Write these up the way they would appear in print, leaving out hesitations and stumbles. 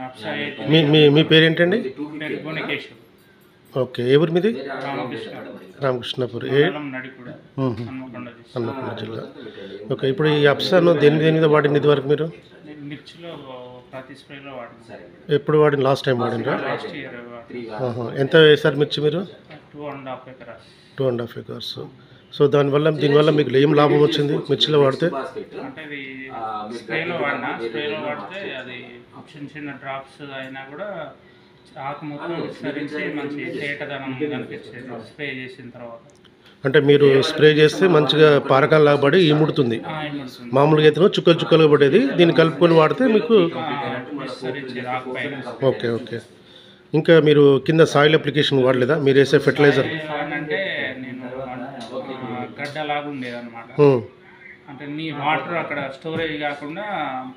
అప్సా మీ మీ మీ పేరేంటండి? భువనకేశ్వర్ ఓకే, ఎవరు మీది? రామకృష్ణ రామకృష్ణపూర్ మండలం నడికూడ మ్మ్. హన్మకొండ డిస్ట్రిక్ట్. హన్మకొండ జిల్లా. ఓకే, ఇప్పుడు ఈ అప్సాను దేని మీద వాడింది ఇది వరకు మీరు? నేను మిర్చిలో ప్రతి స్ప్రేలో వాడినాను. ఎప్పుడు వాడిన? లాస్ట్ టైం వాడినరా? లాస్ట్ ఇయర్ ఎంత వేశారు మిర్చి మీరు? 2.5 ఎకరాస్. 2.5 acres. సో దీనివల్ల మీకు ఏం లాభం వచ్చింది మిర్చిలో వాడితే? అంటే ఇది స్ప్రేలో వాడితే అది చిన్న చిన్న డ్రాప్స్ అయినా కూడా ఆకు మొత్తం విస్తరించి మంచి తేటదనం కనిపించేది స్ప్రే చేసిన తర్వాత. అంటే మీరు స్ప్రే చేస్తే మంచిగా పారకాల్లాగా పడి ఈముడుతుంది. ఏమవుతుంది? మామూలుగా అయితే చుక్కలు చుక్కలుగా పడేది, దీన్ని కలుపుకొని వాడితే మీకు. విస్తరించేది ఆకు పైన. Okay okay. ఇంకా మీరు కింద సాయిల్ అప్లికేషన్ వాడలేదా? మీరు వేసే ఫెర్టిలైజర్? అంటే నేను గడ్డలాగా ఉండేది అనమాట. అంటే నీ వాటర్ అక్కడ స్టోరేజ్ కాకుండా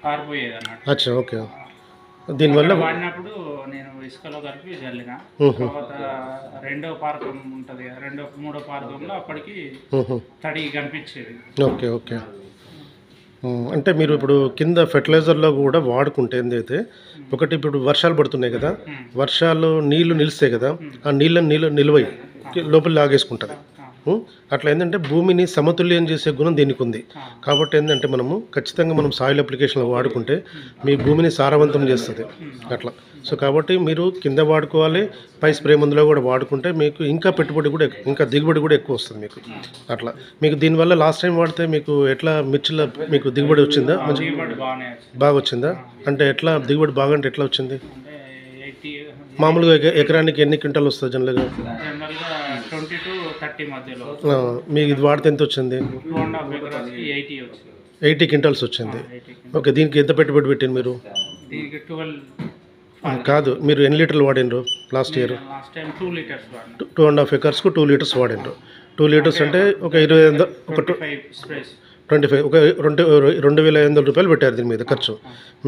పారిపోయేది అన్నమాట. అచ్చా, ఓకే. దీనివల్ల వాడినప్పుడు నేను ఇసుకలో కలిపి చల్లిన తర్వాత రెండో పార్కం ఉంటుంది కదా, మూడో పార్కంలో అప్పటికి తడి కనిపించేది. Okay okay. అంటే మీరు ఇప్పుడు కింద ఫెర్టిలైజర్లో కూడా వాడుకుంటే ఏందైతే, ఒకటి ఇప్పుడు వర్షాలు పడుతున్నాయి కదా, వర్షాలు నీళ్లు నిలుస్తాయి కదా, ఆ నీళ్ళు నిలువై లోపల లాగేసుకుంటుంది. అట్లా ఏంటంటే భూమిని సమతుల్యం చేసే గుణం దీనికి ఉంది. కాబట్టి ఏంటంటే మనము ఖచ్చితంగా మనం సాయిల్ అప్లికేషన్లో వాడుకుంటే మీ భూమిని సారవంతం చేస్తుంది అట్లా. సో కాబట్టి మీరు కింద వాడుకోవాలి, పై స్ప్రే మందులో కూడా వాడుకుంటే మీకు ఇంకా పెట్టుబడి కూడా ఇంకా దిగుబడి కూడా ఎక్కువ వస్తుంది మీకు అట్లా. మీకు దీనివల్ల లాస్ట్ టైం వాడితే మీకు ఎట్లా మిర్చిలో మీకు దిగుబడి వచ్చిందా? మంచి బాగా వచ్చిందా? అంటే ఎట్లా దిగుబడి బాగా అంటే ఎట్లా వచ్చింది? మామూలుగా ఎకరానికి ఎన్ని క్వింటాలు వస్తుంది జనరల్గా? 20 to 30 మధ్యలో. మీకు ఇది వాడితే ఎంత వచ్చింది? 2.5 ఎకరాస్కి 80 వచ్చింది. 80 క్వింటాల్స్ వచ్చింది. ఓకే, దీనికి ఎంత పెట్టుబడి పెట్టింది మీరు? దీనికి 12 కాదు, మీరు ఎన్ని లీటర్లు వాడినరు last year? Last time 2 litres వాడినా. 2.5 acresకు 2 లీటర్స్ వాడినరు. 2 లీటర్స్ అంటే ఒక 25 స్ప్రేస్. 25 ఒక 2,500 రూపాయలు పెట్టారు దీని మీద ఖర్చు.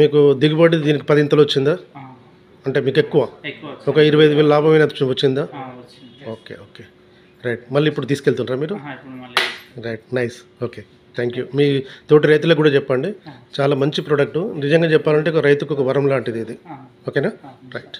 మీకు దిగుబడి దీనికి 10 ఇంతలు వచ్చిందా? అంటే మీకు ఎక్కువ ఒక 25,000 లాభమైన వచ్చిందా? Okay okay, right. మళ్ళీ ఇప్పుడు తీసుకెళ్తుంటారా మీరు? Right, nice. Okay, thank you. మీ తోటి రైతులకు కూడా చెప్పండి, చాలా మంచి ప్రోడక్ట్. నిజంగా చెప్పాలంటే ఒక రైతుకు ఒక వరం లాంటిది ఇది. ఓకేనా? రైట్.